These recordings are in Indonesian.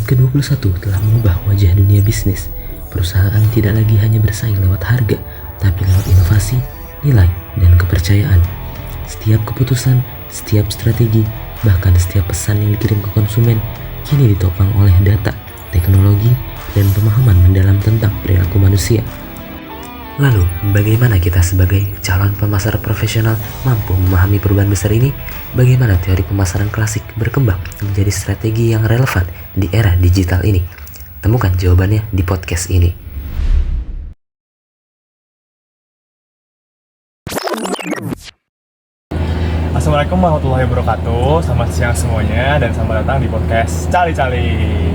ke-21 telah mengubah wajah dunia bisnis. Perusahaan tidak lagi hanya bersaing lewat harga, tapi lewat inovasi, nilai, dan kepercayaan. Setiap keputusan, setiap strategi, bahkan setiap pesan yang dikirim ke konsumen kini ditopang oleh data, teknologi, dan pemahaman mendalam tentang perilaku manusia. Lalu, bagaimana kita sebagai calon pemasar profesional mampu memahami perubahan besar ini? Bagaimana teori pemasaran klasik berkembang menjadi strategi yang relevan di era digital ini? Temukan jawabannya di podcast ini. Assalamualaikum warahmatullahi wabarakatuh. Selamat siang semuanya dan selamat datang di podcast Cali-Cali.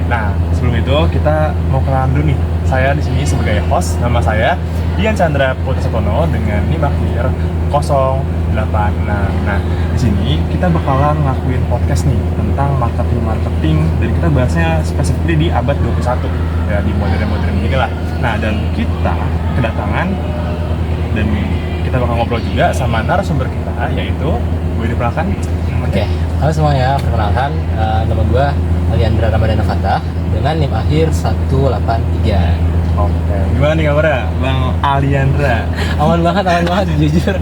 Nah, sebelum itu kita mau kenalan dulu nih. Saya di sini sebagai host, nama saya Dian Chandra Putra dengan NIM akhir 086. Nah, di sini kita bakalan ngelakuin podcast nih tentang marketing dan kita bahasnya spesifik di abad 21 ya, di modern-modern gini lah. Nah, dan kita kedatangan dan kita bakal ngobrol juga sama narasumber kita, yaitu boleh diperkenalkan? Oke, halo semuanya, perkenalkan nama gue Aliandra Ramadana Fatah dengan NIM akhir 183. Oke, gimana nih kabarnya Bang Aliandra? Aman banget, jujur.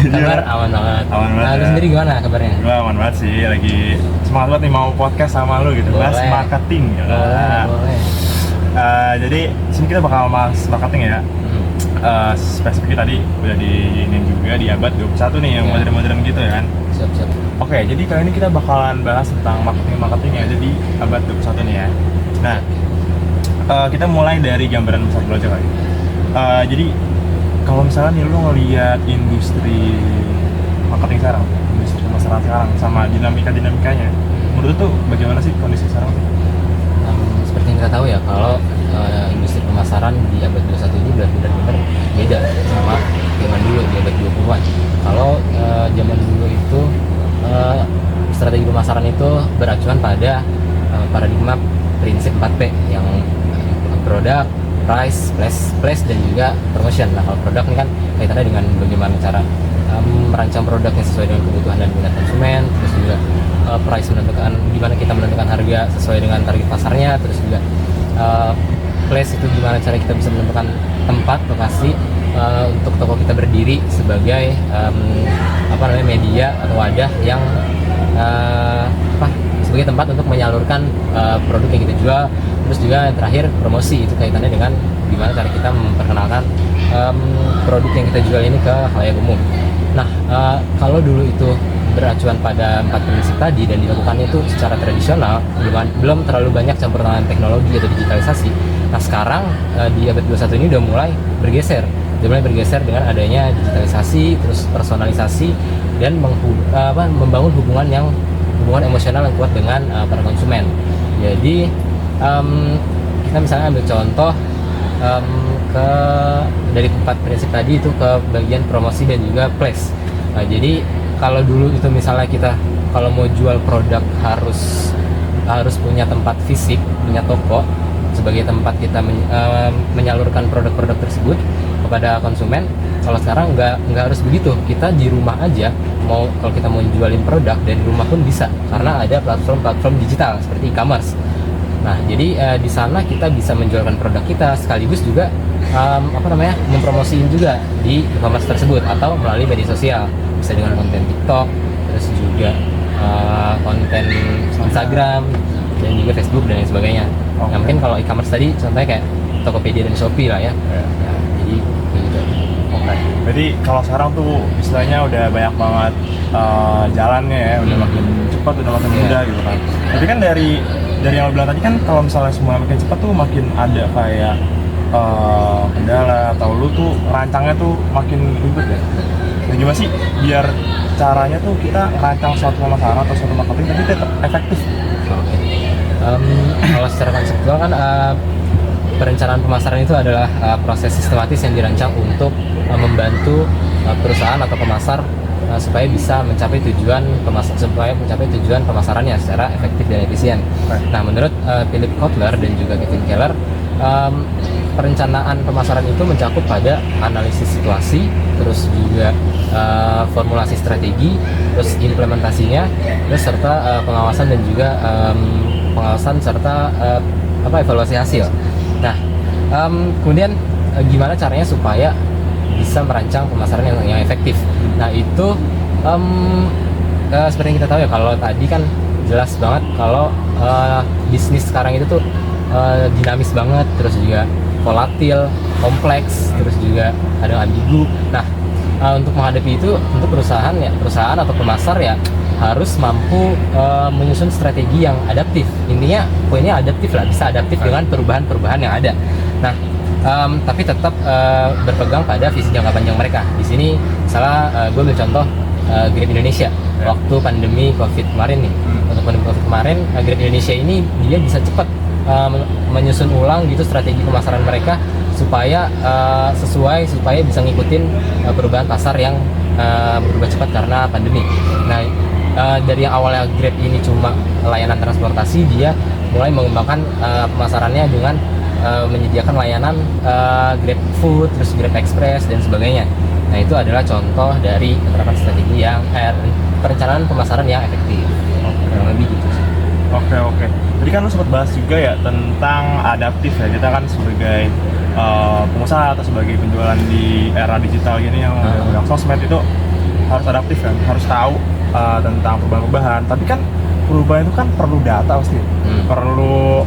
Kabar aman banget. Aman banget. Nah, lu Ya. sendiri gimana kabarnya? Gue aman banget sih, lagi semangat banget nih mau podcast sama lu gitu, bahas Boleh. marketing ya. Boleh. Jadi sini kita bakal bahas marketing ya. Spesifik tadi udah diinin juga di abad 21 nih yang Ya. modern-modern gitu ya kan. Siap. Oke, jadi kali ini kita bakalan bahas tentang marketing yang ada di abad 21 nih ya. Nah, kita mulai dari gambaran besar dulu aja kali. Jadi kalau misalnya nih lu ngeliat industri marketing sekarang, industri pemasaran sekarang sama dinamikanya, menurut tuh bagaimana sih kondisi sekarang? Seperti yang kita tahu ya, kalau industri pemasaran di abad 21 ini benar-benar beda sama zaman dulu di abad 20-an. Kalau zaman dulu itu strategi pemasaran itu beracuan pada paradigma prinsip 4P yang produk, price, place, dan juga promotion. Nah, kalau produk ini kan kaitannya dengan bagaimana cara merancang produk yang sesuai dengan kebutuhan dan minat konsumen, terus juga price menentukan gimana kita menentukan harga sesuai dengan target pasarnya, terus juga place itu gimana cara kita bisa menentukan tempat, lokasi untuk toko kita berdiri sebagai media atau wadah yang sebagai tempat untuk menyalurkan produk yang kita jual. Terus juga yang terakhir promosi, itu kaitannya dengan gimana cara kita memperkenalkan produk yang kita jual ini ke khalayak umum. Nah, kalau dulu itu beracuan pada 4 prinsip tadi dan dilakukannya itu secara tradisional, belum terlalu banyak campur tangan teknologi atau digitalisasi. Nah, sekarang di abad 21 ini udah mulai bergeser dengan adanya digitalisasi, terus personalisasi, dan membangun hubungan emosional yang kuat dengan para konsumen. Jadi kita misalnya ambil contoh dari 4 prinsip tadi itu ke bagian promosi dan juga place. Nah, jadi kalau dulu itu misalnya kita kalau mau jual produk harus punya tempat fisik, punya toko sebagai tempat kita menyalurkan produk-produk tersebut kepada konsumen. Kalau sekarang nggak harus begitu, kita di rumah aja kalau kita mau jualin produk dari rumah pun bisa, karena ada platform digital seperti e-commerce. Nah, jadi di sana kita bisa menjualkan produk kita sekaligus juga mempromosiin juga di e-commerce tersebut atau melalui media sosial, bisa dengan konten TikTok, terus juga konten Instagram dan juga Facebook dan lain sebagainya. Okay. Nah, mungkin kalau e-commerce tadi contohnya kayak Tokopedia dan Shopee lah ya. Yeah. Ya, jadi gitu. Oke. Jadi kalau sekarang tuh istilahnya udah banyak banget jalannya ya, udah makin cepat, udah makin mudah gitu kan. Tapi kan dari yang lo bilang tadi kan kalau misalnya semua makin cepat tuh makin ada kayak kendala atau lu tuh rancangnya tuh makin ribet ya. Nah, gimana sih biar caranya tuh kita rancang suatu pemasaran atau suatu marketing tapi tetap efektif? Oke. Kalau secara konseptual kan perencanaan pemasaran itu adalah proses sistematis yang dirancang untuk membantu perusahaan atau pemasar supaya bisa mencapai tujuan pemasarannya secara efektif dan efisien. Nah, menurut Philip Kotler dan juga Kevin Keller, perencanaan pemasaran itu mencakup pada analisis situasi, terus juga formulasi strategi, terus implementasinya, terus serta pengawasan dan juga pengawasan serta evaluasi hasil. Nah, kemudian gimana caranya supaya bisa merancang pemasaran yang efektif. Nah itu seperti yang kita tahu ya, kalau tadi kan jelas banget kalau bisnis sekarang itu tuh dinamis banget, terus juga volatil, kompleks, terus juga ada ambigu. Nah untuk menghadapi itu, untuk perusahaan atau pemasar ya harus mampu menyusun strategi yang adaptif. Intinya poinnya adaptif lah, bisa adaptif dengan perubahan-perubahan yang ada. Nah tapi tetap berpegang pada visi jangka panjang mereka. Di sini misalnya gue ambil contoh Grab Indonesia waktu pandemi COVID kemarin nih. Untuk pandemi COVID kemarin, Grab Indonesia ini dia bisa cepat menyusun ulang gitu strategi pemasaran mereka supaya sesuai, supaya bisa ngikutin perubahan pasar yang berubah cepat karena pandemi. Nah dari yang awalnya Grab ini cuma layanan transportasi, dia mulai mengembangkan pemasarannya dengan menyediakan layanan Grab Food, terus Grab Express dan sebagainya. Nah itu adalah contoh dari penerapan strategi yang perencanaan pemasaran yang efektif. Kurang lebih gitu sih. Oke. Jadi kan lu sempat bahas juga ya tentang adaptif ya. Kita kan sebagai pengusaha atau sebagai penjualan di era digital ini yang menggunakan sosmed itu harus adaptif kan, harus tahu tentang perubahan-perubahan. Tapi kan perubahan itu kan perlu data pasti, perlu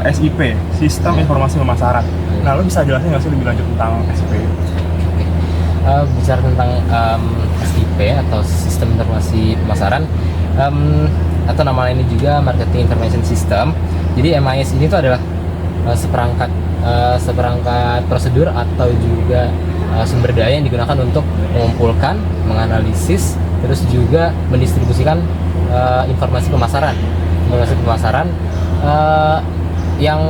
SIP, Sistem Informasi Pemasaran. Nah, lu bisa jelasin nggak sih lebih lanjut tentang SIP? Bicara tentang SIP atau Sistem Informasi Pemasaran, atau nama lainnya juga Marketing Information System. Jadi MIS ini tuh adalah seperangkat prosedur atau juga sumber daya yang digunakan untuk mengumpulkan, menganalisis, terus juga mendistribusikan informasi pemasaran yang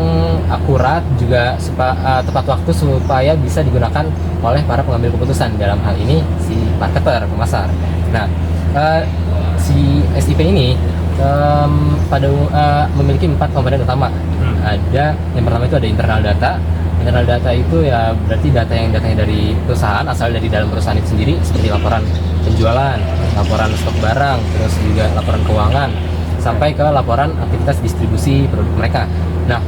akurat, juga tepat waktu supaya bisa digunakan oleh para pengambil keputusan, dalam hal ini si marketer, pemasar. Nah si SIP ini memiliki 4 komponen utama. Ada yang pertama itu ada internal data. Internal data itu ya berarti datanya dari perusahaan, asal dari dalam perusahaan itu sendiri, seperti laporan penjualan, laporan stok barang, terus juga laporan keuangan, sampai ke laporan aktivitas distribusi produk mereka. Nah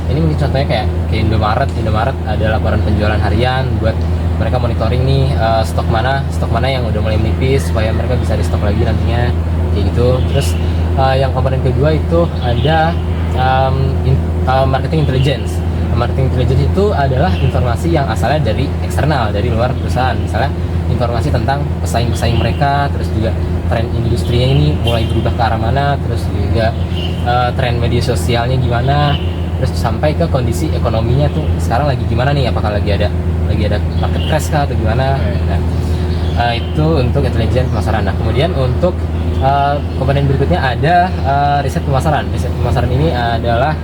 ini mungkin contohnya kayak Indomaret ada laporan penjualan harian buat mereka monitoring nih stok mana yang udah mulai menipis supaya mereka bisa restock lagi nantinya, kayak gitu. Terus yang komponen kedua itu ada marketing intelligence. Marketing intelligence itu adalah informasi yang asalnya dari eksternal, dari luar perusahaan. Misalnya informasi tentang pesaing-pesaing mereka, terus juga tren industrinya ini mulai berubah ke arah mana, terus juga tren media sosialnya gimana, terus sampai ke kondisi ekonominya tuh sekarang lagi gimana nih, apakah lagi ada market crash kah atau gimana. Nah, itu untuk intelijen pemasaran. Nah kemudian untuk komponen berikutnya ada riset pemasaran. Riset pemasaran ini adalah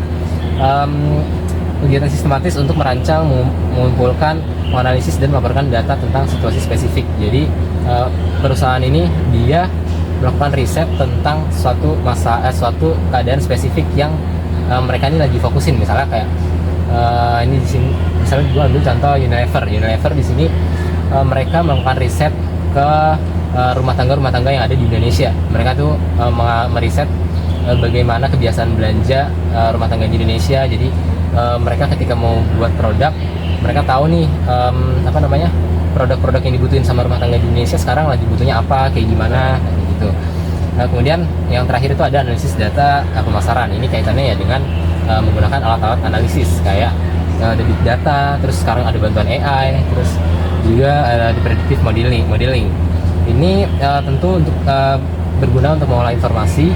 kegiatan sistematis untuk merancang, mengumpulkan, menganalisis dan melaporkan data tentang situasi spesifik. Jadi perusahaan ini dia melakukan riset tentang suatu keadaan spesifik yang mereka ini lagi fokusin. Misalnya kayak ini di sini, misalnya gue ambil contoh Unilever di sini, mereka melakukan riset ke rumah tangga yang ada di Indonesia. Mereka tuh meriset bagaimana kebiasaan belanja rumah tangga di Indonesia. Jadi mereka ketika mau buat produk, mereka tahu nih produk-produk yang dibutuhin sama rumah tangga di Indonesia sekarang lagi butuhnya apa, kayak gimana, kayak gitu. Nah kemudian yang terakhir itu ada analisis data pemasaran. Ini kaitannya ya dengan menggunakan alat-alat analisis kayak ada big data, terus sekarang ada bantuan AI, terus juga ada predictive modeling. Ini tentu untuk berguna untuk mengolah informasi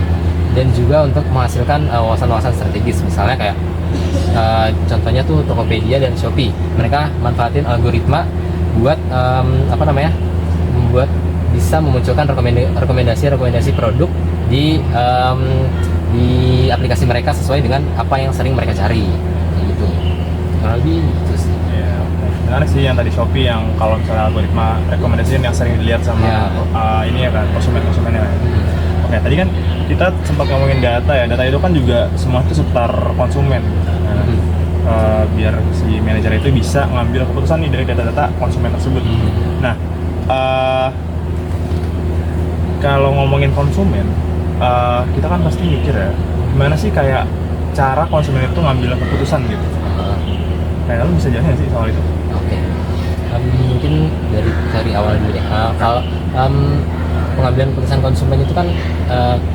dan juga untuk menghasilkan wawasan-wawasan strategis. Misalnya kayak contohnya tuh Tokopedia dan Shopee, mereka manfaatin algoritma buat membuat bisa memunculkan rekomendasi produk di aplikasi mereka sesuai dengan apa yang sering mereka cari, gitu. Kurang lebih gitu sih. Iya, menarik sih yang tadi Shopee, yang kalau misalnya algoritma rekomendasi yang sering dilihat sama ini ya kan, konsumennya. Oke, tadi kan kita sempat ngomongin data ya. Data itu kan juga semua itu seputar konsumen. Biar si manajer itu bisa ngambil keputusan nih dari data-data konsumen tersebut. Nah, kalau ngomongin konsumen, kita kan pasti mikir ya, gimana sih kayak cara konsumen itu ngambil keputusan gitu. Kayak lu bisa jelasin nggak sih soal itu? Oke. Mungkin dari awal dulu deh. Kalau pengambilan keputusan konsumen itu kan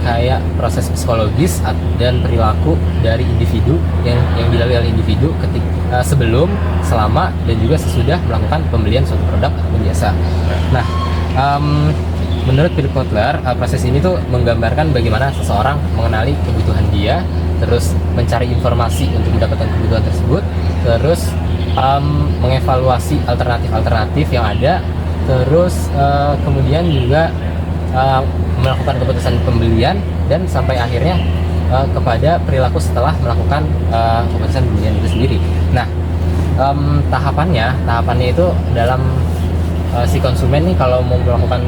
kayak proses psikologis dan perilaku dari individu yang dilalui oleh individu ketika sebelum, selama, dan juga sesudah melakukan pembelian suatu produk atau jasa. Nah, menurut Philip Kotler, proses ini tuh menggambarkan bagaimana seseorang mengenali kebutuhan dia, terus mencari informasi untuk mendapatkan kebutuhan tersebut, terus mengevaluasi alternatif-alternatif yang ada, terus kemudian juga melakukan keputusan pembelian, dan sampai akhirnya kepada perilaku setelah melakukan keputusan pembelian itu sendiri. Nah, tahapannya itu dalam si konsumen nih kalau mau melakukan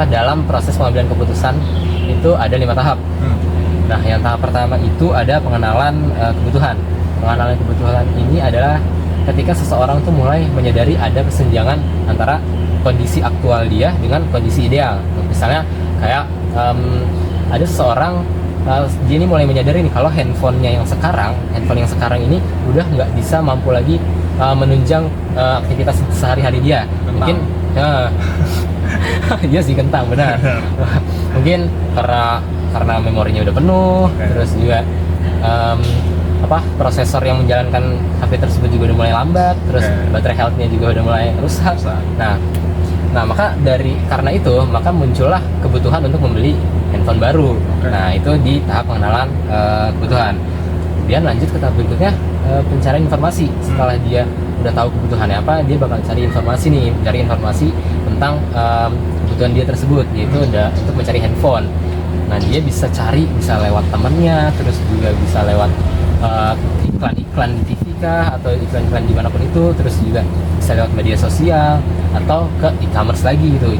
dalam proses pengambilan keputusan itu ada 5 tahap. Nah, yang tahap pertama itu ada pengenalan kebutuhan. Pengenalan kebutuhan ini adalah ketika seseorang tuh mulai menyadari ada kesenjangan antara kondisi aktual dia dengan kondisi ideal. Misalnya kayak ada seseorang dia ini mulai menyadari nih kalau handphone yang sekarang ini udah nggak bisa mampu lagi menunjang aktivitas sehari-hari dia. Kentang. Mungkin iya sih, kentang, benar. Mungkin karena memorinya udah penuh, terus juga prosesor yang menjalankan HP tersebut juga udah mulai lambat, terus baterai health-nya juga udah mulai rusak. Nah, maka karena itu maka muncullah kebutuhan untuk membeli handphone baru. Nah, itu di tahap pengenalan kebutuhan. Kemudian lanjut ke tahap berikutnya, pencarian informasi. Setelah dia udah tahu kebutuhannya apa, dia bakal cari informasi tentang kebutuhan dia tersebut, yaitu untuk mencari handphone. Nah, dia bisa lewat temannya, terus juga bisa lewat iklan-iklan di TV kah, atau iklan-iklan dimanapun itu, terus juga bisa lewat media sosial atau ke e-commerce lagi tuh,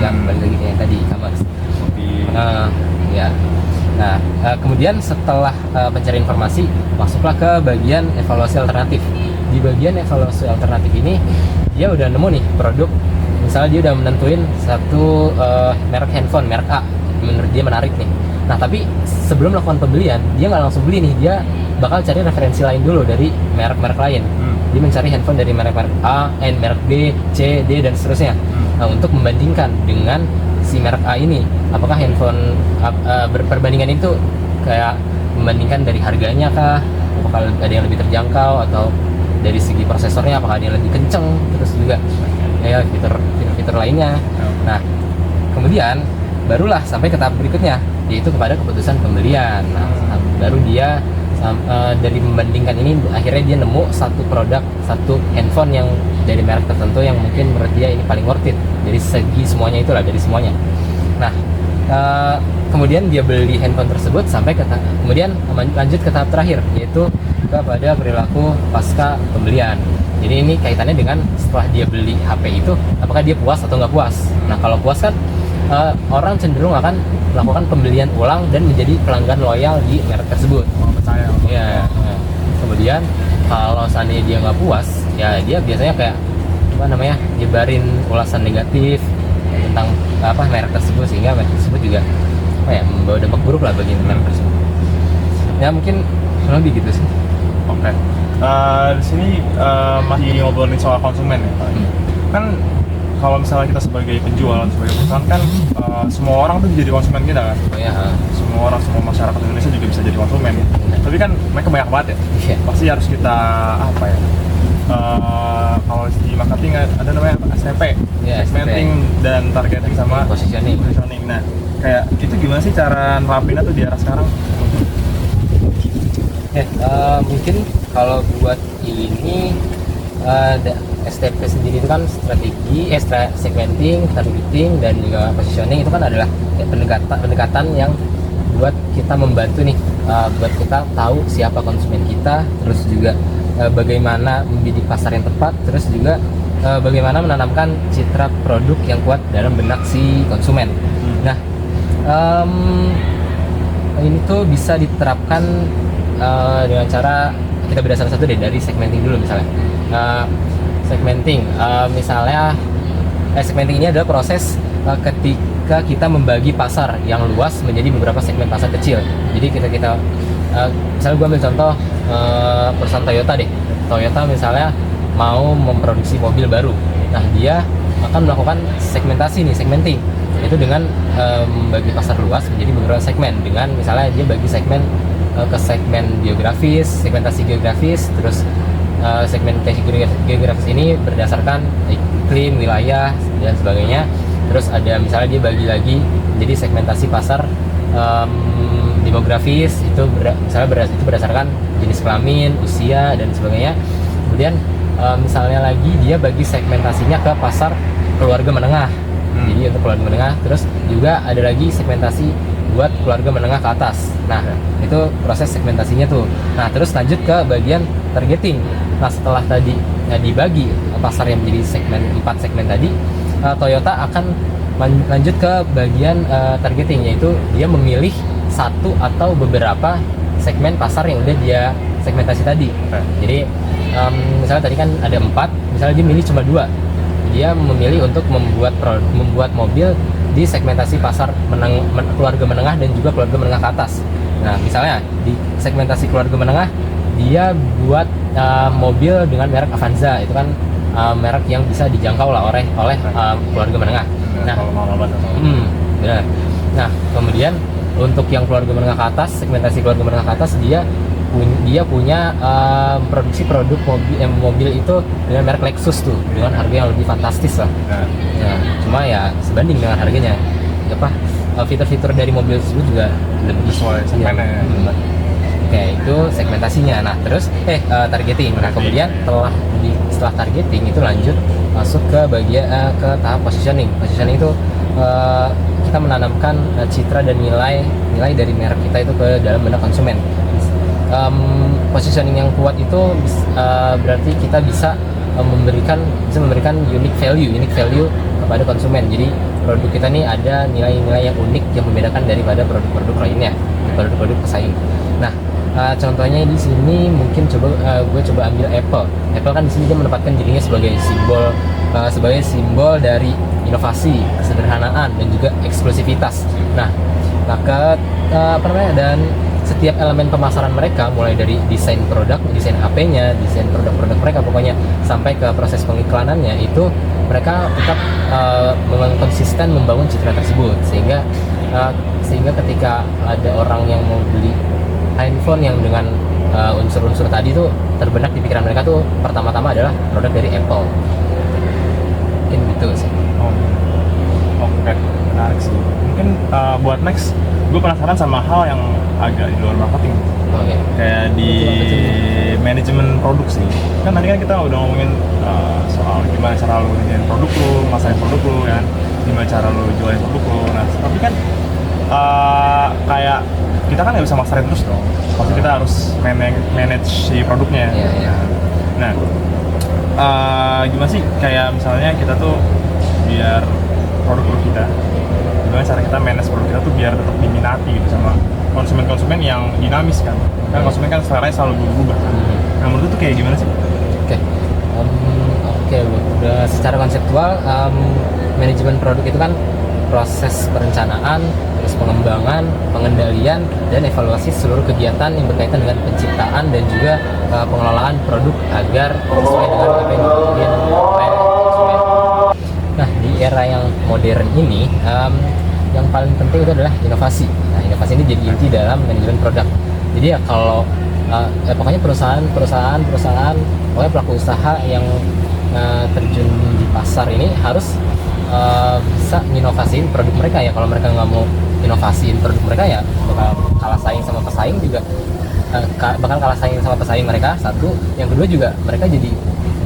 yang balik lagi kayak tadi e-commerce. Nah, kemudian setelah pencarian informasi, masuklah ke bagian evaluasi alternatif. Di bagian evaluasi alternatif ini dia udah nemu nih produk, misalnya dia udah menentuin satu merek handphone, merek A, menurut dia menarik nih. Nah, tapi sebelum melakukan pembelian, dia nggak langsung beli nih, dia bakal cari referensi lain dulu dari merek-merek lain. Dia mencari handphone dari merek-merek A, merek B, C, D, dan seterusnya. Nah, untuk membandingkan dengan si merek A ini, apakah handphone perbandingan itu kayak membandingkan dari harganya kah, apakah ada yang lebih terjangkau, atau dari segi prosesornya apakah ada yang lebih kenceng, terus juga ya fitur-fitur lainnya. Nah, kemudian barulah sampai ke tahap berikutnya, yaitu kepada keputusan pembelian. Nah, baru dia dari membandingkan ini akhirnya dia nemu satu handphone yang dari merek tertentu yang mungkin menurut dia ini paling worth it dari segi semuanya, dari semuanya. Nah, kemudian dia beli handphone tersebut sampai kemudian lanjut ke tahap terakhir, yaitu kepada perilaku pasca pembelian. Jadi ini kaitannya dengan setelah dia beli HP itu, apakah dia puas atau nggak puas. Nah, kalau puas kan orang cenderung akan melakukan pembelian ulang dan menjadi pelanggan loyal di merek tersebut. Percaya. Ya. Kemudian kalau seandainya dia nggak puas, ya dia biasanya kayak nyebarin ulasan negatif tentang merek tersebut, sehingga merek tersebut juga membawa dampak buruk lah bagi merek tersebut. Ya mungkin lebih gitu sih. Oke. Di sini masih ngobrolin soal konsumen ya, Pak. Kan kalau misalnya kita sebagai penjual, sebagai perusahaan kan semua orang tuh jadi konsumen kita kan. Semua masyarakat Indonesia juga bisa jadi konsumen. Tapi kan mereka banyak banget ya. Pasti harus kita kalau di marketing ada namanya STP, segmenting dan targeting sama positioning. Nah, kayak itu gimana sih cara nerapinnya tuh di era sekarang? Mungkin kalau buat ini STP sendiri itu kan strategi, segmenting, targeting, dan juga positioning itu kan adalah pendekatan yang buat kita membantu nih, buat kita tahu siapa konsumen kita, terus juga bagaimana membidik pasar yang tepat, terus juga bagaimana menanamkan citra produk yang kuat dalam benak si konsumen. Nah, ini tuh bisa diterapkan dengan cara kita beda satu-satu deh, dari segmenting dulu misalnya. Segmenting, misalnya segmenting ini adalah proses ketika kita membagi pasar yang luas menjadi beberapa segmen pasar kecil. Jadi kita misalnya gue ambil contoh perusahaan Toyota deh. Toyota misalnya mau memproduksi mobil baru. Nah, dia akan melakukan segmentasi nih, segmenting. Itu dengan membagi pasar luas menjadi beberapa segmen. Dengan misalnya dia bagi segmen ke segmen geografis, segmentasi geografis, terus segmentasi geografis ini berdasarkan iklim, wilayah, dan sebagainya. Terus ada misalnya dia bagi lagi menjadi segmentasi pasar demografis, itu misalnya itu berdasarkan jenis kelamin, usia, dan sebagainya. Kemudian misalnya lagi dia bagi segmentasinya ke pasar keluarga menengah. Jadi untuk keluarga menengah, terus juga ada lagi segmentasi buat keluarga menengah ke atas. Nah, itu proses segmentasinya tuh. Nah, terus lanjut ke bagian targeting. Nah, setelah tadi dibagi pasar yang menjadi 4 segmen tadi, Toyota akan lanjut ke bagian targeting, yaitu dia memilih satu atau beberapa segmen pasar yang udah dia segmentasi tadi. Jadi misalnya tadi kan ada 4, misalnya dia milih cuma 2. Dia memilih untuk membuat mobil di segmentasi pasar keluarga menengah dan juga keluarga menengah ke atas. Nah, misalnya di segmentasi keluarga menengah dia buat mobil dengan merek Avanza, itu kan merek yang bisa dijangkau lah oleh keluarga menengah. Nah, benar. Nah, kemudian untuk yang keluarga menengah ke atas, segmentasi keluarga menengah ke atas, dia punya produksi produk mobil itu dengan merek Lexus tuh, dengan harga yang lebih fantastis lah. Nah, cuma ya sebanding dengan harganya, fitur-fitur dari mobil tersebut juga lebih sesuai segmennya. Oke, itu segmentasinya. Nah, terus targeting. Nah, kemudian setelah targeting itu lanjut masuk ke bagian ke tahap positioning. Positioning itu kita menanamkan citra dan nilai dari merek kita itu ke dalam benak konsumen. Positioning yang kuat itu berarti kita bisa memberikan unique value kepada konsumen. Jadi produk kita nih ada nilai-nilai yang unik yang membedakan daripada produk-produk lainnya, produk-produk pesaing. Nah, contohnya di sini mungkin gue coba ambil Apple. Apple kan di sini dia menempatkan dirinya sebagai simbol dari inovasi, kesederhanaan, dan juga eksklusivitas. Nah, dan setiap elemen pemasaran mereka, mulai dari desain produk, desain HP-nya, desain produk-produk mereka, pokoknya sampai ke proses pengiklanannya, itu mereka tetap konsisten membangun citra tersebut, sehingga ketika ada orang yang mau beli handphone yang dengan unsur-unsur tadi tuh terbenak di pikiran mereka tuh pertama-tama adalah produk dari Apple. Mungkin gitu sih. Oke, menarik sih. Mungkin buat next, gue penasaran sama hal yang agak di luar marketing. Kayak di manajemen produk sih. Kan tadi kan kita udah ngomongin soal gimana cara lu ngerjain produk lu, masain produk lu, kan, gimana cara lu jualin produk lu. Nah, tapi kan kayak kita kan nggak bisa maksain terus dong. Pasti kita harus manage si produknya. Nah, gimana sih kayak misalnya kita tuh biar produk kita, gimana cara kita manage produk kita tuh biar tetap diminati gitu sama konsumen-konsumen yang dinamis kan konsumen kan seleranya selalu berubah. Nah, menurut itu kayak gimana sih? Udah secara konseptual, manajemen produk itu kan proses perencanaan, terus pengembangan, pengendalian, dan evaluasi seluruh kegiatan yang berkaitan dengan penciptaan dan juga pengelolaan produk agar sesuai dengan apa yang diinginkan oleh konsumen. Nah, di era yang modern ini, yang paling penting itu adalah inovasi. Nah, inovasi ini jadi inti dalam manajemen produk. Jadi ya kalau pokoknya perusahaan, pokoknya pelaku usaha yang terjun di pasar ini harus bisa inovasiin produk mereka ya. Kalau mereka nggak mau inovasiin produk mereka ya bakal kalah saing sama pesaing juga, bakal kalah saing sama pesaing mereka. Satu, yang kedua juga mereka jadi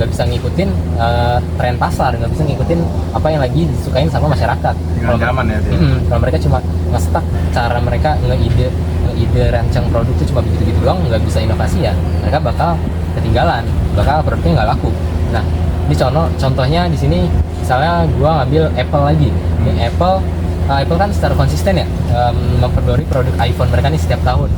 nggak bisa ngikutin tren pasar, nggak bisa ngikutin apa yang lagi disukain sama masyarakat. Kalau zaman ya. Kalau mereka cuma nge-stuck cara mereka nge-ide rancang produk itu cuma begitu-gitu doang, nggak bisa inovasi ya, mereka bakal ketinggalan, bakal produknya nggak laku. Nah, ini contohnya di sini misalnya gua ngambil Apple lagi. Apple kan secara konsisten ya memperbarui produk iPhone mereka nih setiap tahun.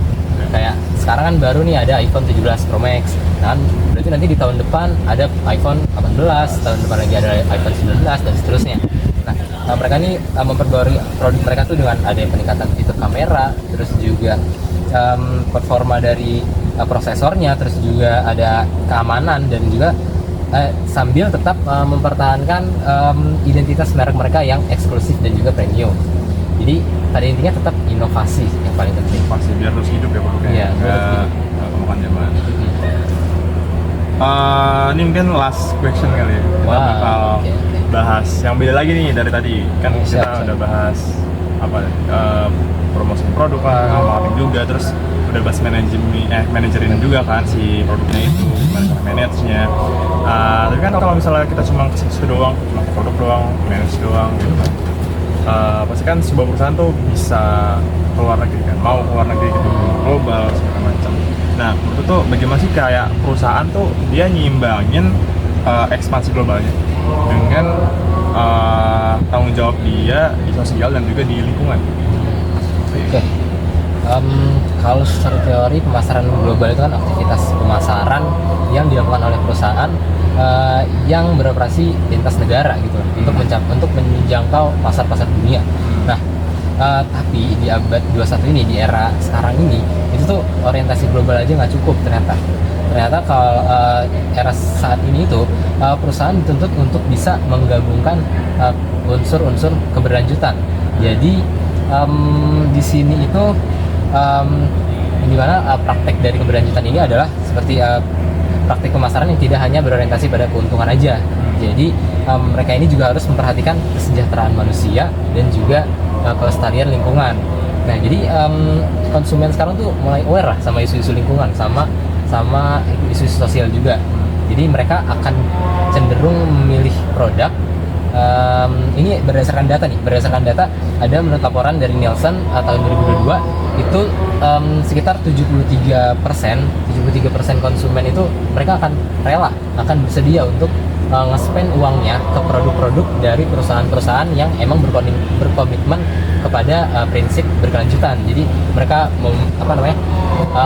Kayak sekarang kan baru nih ada iPhone 17 Pro Max, dan berarti nanti di tahun depan ada iPhone 18, tahun depan lagi ada iPhone 19 dan seterusnya. Nah, mereka ini memperbarui produk mereka tuh dengan ada peningkatan fitur kamera, terus juga performa dari prosesornya, terus juga ada keamanan dan juga sambil tetap mempertahankan identitas merek mereka yang eksklusif dan juga premium. Jadi pada intinya tetap inovasi yang paling penting. Pasti biar terus hidup ya produknya. Iya, nggak kemakan zaman. Ini mungkin last question kali ya. Kita bakal bahas yang beda lagi nih dari tadi. Kan kita udah bahas apa? Promosi produk lah, marketing juga, terus udah bahas manajerin juga kan si produknya itu, gimana cara manage-nya. Tapi kan kalau misalnya kita cuma ke situ doang, cuma ke produk doang, manage doang gitu kan. Pasti kan sebuah perusahaan tuh bisa keluar negeri kan, mau keluar negeri gitu, global segala macam. Nah, menurut tuh bagaimana sih kayak perusahaan tuh dia nyimbangin ekspansi globalnya dengan tanggung jawab dia di sosial dan juga di lingkungan. Oke. Kalau secara teori pemasaran global itu kan aktivitas pemasaran yang dilakukan oleh perusahaan yang beroperasi lintas negara gitu untuk menjangkau pasar-pasar dunia. Nah, tapi di abad 21 ini, di era sekarang ini, itu tuh orientasi global aja nggak cukup ternyata. Ternyata kalau era saat ini itu perusahaan dituntut untuk bisa menggabungkan unsur-unsur keberlanjutan. Jadi di sini itu dimana praktek dari keberlanjutan ini adalah seperti praktik pemasaran yang tidak hanya berorientasi pada keuntungan aja. Jadi mereka ini juga harus memperhatikan kesejahteraan manusia dan juga kelestarian lingkungan. Nah, jadi konsumen sekarang tuh mulai aware lah sama isu-isu lingkungan, sama isu-isu sosial juga. Jadi mereka akan cenderung memilih produk. Ini berdasarkan data ada menurut laporan dari Nielsen tahun 2022 itu sekitar 73% konsumen itu mereka akan bersedia untuk nge-spend uangnya ke produk-produk dari perusahaan-perusahaan yang emang berkomitmen kepada prinsip berkelanjutan. Jadi mereka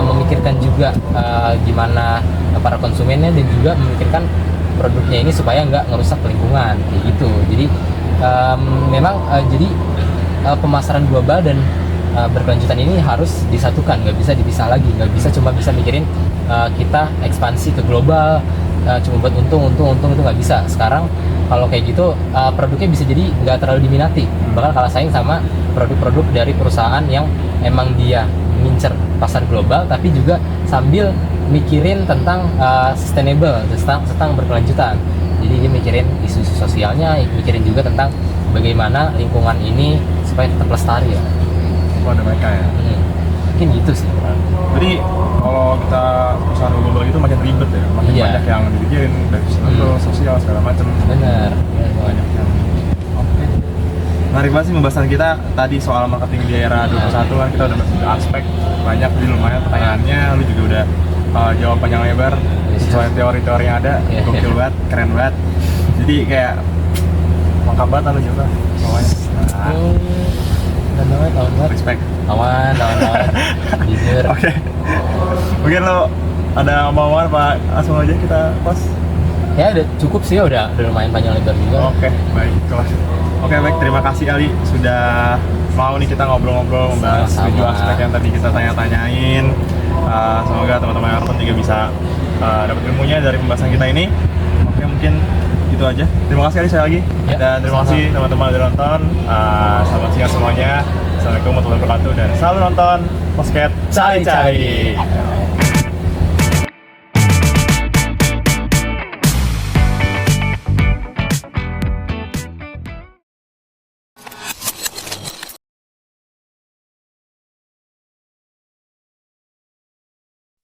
memikirkan juga gimana para konsumennya dan juga memikirkan produknya ini supaya nggak ngerusak lingkungan kayak gitu. Jadi memang pemasaran global dan berkelanjutan ini harus disatukan, nggak bisa dipisah lagi, nggak bisa cuma bisa mikirin kita ekspansi ke global cuma buat untung itu nggak bisa. Sekarang kalau kayak gitu produknya bisa jadi nggak terlalu diminati, bakal kalah saing sama produk-produk dari perusahaan yang emang dia ngincer pasar global tapi juga sambil mikirin tentang sustainable, tentang berkelanjutan. Jadi dia mikirin isu-isu sosialnya, mikirin juga tentang bagaimana lingkungan ini supaya tetap lestari ya. Pada mereka ya. Mungkin gitu sih. Jadi kalau kita perusahaan global itu makin ribet ya, makin banyak yang dipikirin dari sosial segala macam. Benar. Banyak yang. Oke. Menarik banget sih pembahasan kita tadi soal marketing di era 21 kan, kita udah bahas aspek banyak, jadi lumayan pertanyaannya, lu juga udah jawab panjang lebar sesuai teori-teori yang ada. Gokil banget, keren banget. Jadi kayak lengkap banget lu juga pokoknya. Awan. Respect. Awan. Jujur. Oke. Mungkin lo ada omongan apa langsung aja kita post? Ya udah cukup sih, udah lumayan panjang lebar juga. Oke, baik kelas. Oke, baik, terima kasih Ali sudah mau nih kita ngobrol-ngobrol membahas tujuh aspek yang tadi kita tanya-tanyain. Semoga teman-teman yang nonton juga bisa dapat ilmunya dari pembahasan kita ini. Oke, mungkin itu aja. Terima kasih Ali sekali lagi. Ya, dan terima kasih teman-teman yang udah nonton. Selamat siang semuanya. Assalamualaikum warahmatullahi wabarakatuh dan selalu nonton podcast Cali-Cali.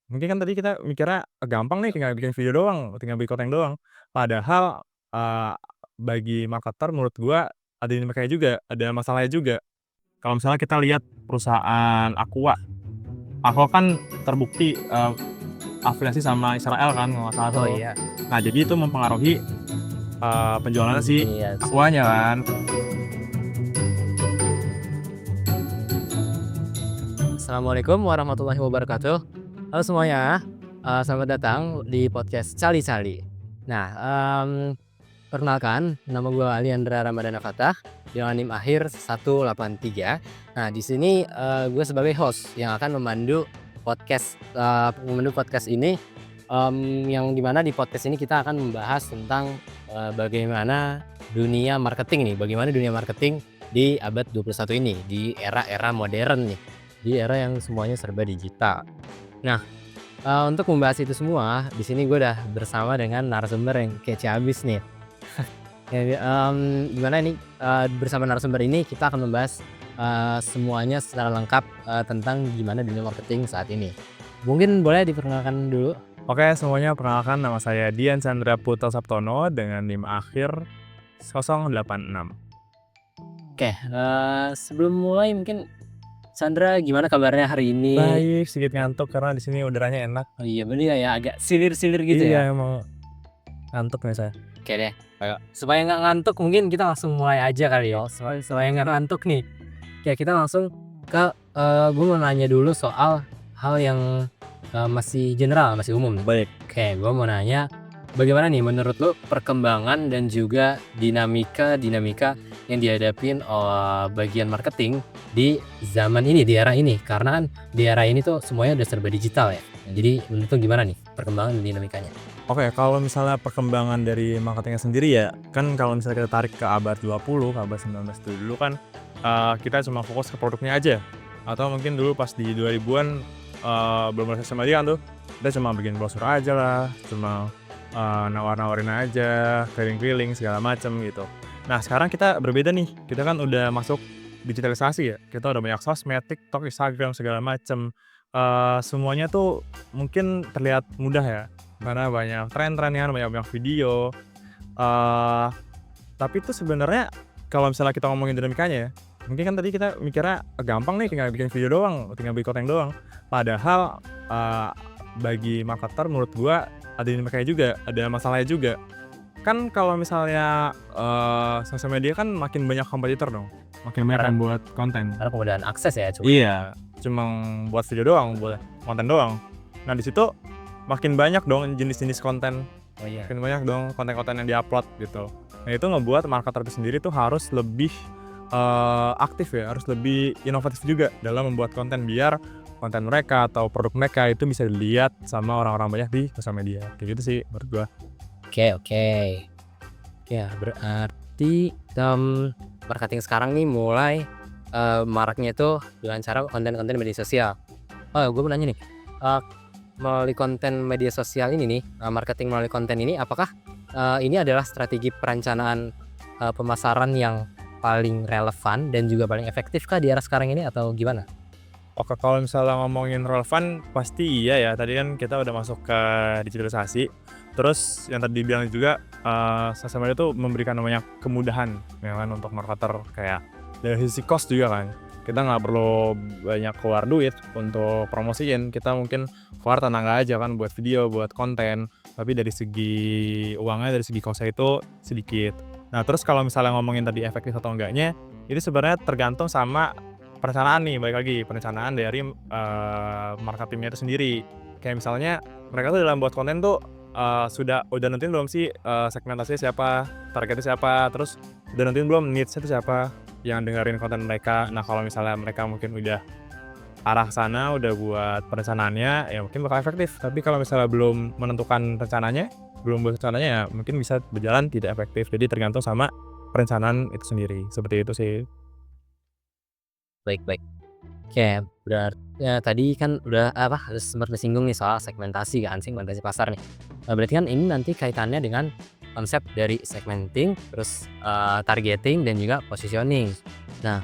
Mungkin kan tadi kita mikirnya gampang nih, tinggal bikin video doang, tinggal bikin konten doang. Padahal bagi marketer menurut gua ada dinamikanya juga, ada masalahnya juga. Kalau misalnya kita lihat perusahaan Aqua kan terbukti afiliasi sama Israel kan, nggak salah tuh. iya. Nah, jadi itu mempengaruhi penjualannya si Aquanya kan. Assalamualaikum warahmatullahi wabarakatuh. Halo semuanya, selamat datang di podcast Cali-Cali. Nah, Perkenalkan, nama gue Aliandra Ramadana Fatah dengan NIM akhir 183. Nah, di sini gue sebagai host yang akan memandu podcast ini, yang dimana di podcast ini kita akan membahas tentang bagaimana dunia marketing nih, bagaimana dunia marketing di abad 21 ini, di era-era modern nih, di era yang semuanya serba digital. Nah, untuk membahas itu semua, di sini gue udah bersama dengan narasumber yang kece abis nih. Ya, gimana ini bersama narasumber ini kita akan membahas semuanya secara lengkap tentang gimana dunia marketing saat ini. Mungkin boleh diperkenalkan dulu. Oke, semuanya perkenalkan, nama saya Dian Chandra Putra Saptono dengan NIM akhir 086. Oke, sebelum mulai mungkin Chandra gimana kabarnya hari ini? Baik, sedikit ngantuk karena di sini udaranya enak. Oh iya bener ya, agak silir-silir gitu ya. Iya, emang ngantuk nih saya. Oke deh, supaya nggak ngantuk mungkin kita langsung mulai aja kali ya. Supaya nggak ngantuk nih, kayak kita langsung ke gue mau nanya dulu soal hal yang masih general, masih umum. Baik. Oke, gue mau nanya bagaimana nih menurut lo perkembangan dan juga dinamika yang dihadapin bagian marketing di zaman ini, di era ini. Karena kan di era ini tuh semuanya udah serba digital ya. Jadi menurut lo gimana nih perkembangan dan dinamikanya? Oke, kalau misalnya perkembangan dari marketingnya sendiri ya, kan kalau misalnya kita tarik ke abad 20, ke abad 19 dulu kan kita cuma fokus ke produknya aja. Atau mungkin dulu pas di 2000-an belum ada sosial media kan tuh, kita cuma bikin brosur aja lah, cuma nawar-nawarin aja, keliling-keliling segala macem gitu. Nah sekarang kita berbeda nih, kita kan udah masuk digitalisasi ya, kita udah banyak sosmed, TikTok, Instagram segala macem. Semuanya tuh mungkin terlihat mudah ya, karena banyak tren-trennya, banyak video. Tapi itu sebenarnya kalau misalnya kita ngomongin dinamikanya ya, mungkin kan tadi kita mikirnya gampang nih, tinggal bikin video doang, tinggal bikin konten doang. Padahal bagi marketer menurut gua ada dinamikanya juga, ada masalahnya juga. Kan kalau misalnya sosial media kan makin banyak kompetitor dong, makin banyak yang buat konten. Karena kemudahan akses ya, coba. Iya, cuma buat video doang, buat konten doang. Nah di situ makin banyak dong jenis-jenis konten, Oh iya. makin banyak dong konten-konten yang diupload gitu. Nah itu ngebuat marketer itu sendiri tuh harus lebih aktif ya, harus lebih inovatif juga dalam membuat konten biar konten mereka atau produk mereka itu bisa dilihat sama orang-orang banyak di sosial media. Kayak gitu sih menurut gua. Oke. Ya berarti marketing sekarang nih mulai maraknya itu dengan cara konten-konten media sosial. Oh, gue mau nanya nih, melalui konten media sosial ini nih, marketing melalui konten ini, apakah ini adalah strategi perencanaan pemasaran yang paling relevan dan juga paling efektif kah di era sekarang ini atau gimana? Oke, kalau misalnya ngomongin relevan pasti iya ya. Tadi kan kita udah masuk ke digitalisasi. Terus yang tadi dibilang juga sosial media itu memberikan banyak kemudahan ya kan untuk marketer, kayak dari sisi cost juga kan. Kita nggak perlu banyak keluar duit untuk promosiin. Kita mungkin keluar tenaga aja kan buat video, buat konten. Tapi dari segi uangnya, dari segi costnya itu sedikit. Nah terus kalau misalnya ngomongin tadi efektif atau enggaknya, itu sebenarnya tergantung sama perencanaan nih, balik lagi perencanaan dari marketingnya itu sendiri. Kayak misalnya mereka tuh dalam buat konten tuh udah nentuin belum sih segmentasinya siapa, targetnya siapa, terus udah nentuin belum needs-nya itu siapa yang dengerin konten mereka. Nah kalau misalnya mereka mungkin udah arah sana, udah buat perencanaannya, ya mungkin bakal efektif. Tapi kalau misalnya belum menentukan rencananya, belum buat rencananya, ya mungkin bisa berjalan tidak efektif. Jadi tergantung sama perencanaan itu sendiri. Seperti itu sih. Baik. Oke, berarti ya, tadi kan udah sempat disinggung nih soal segmentasi pasar nih. Berarti kan ini nanti kaitannya dengan konsep dari segmenting, terus targeting dan juga positioning. Nah,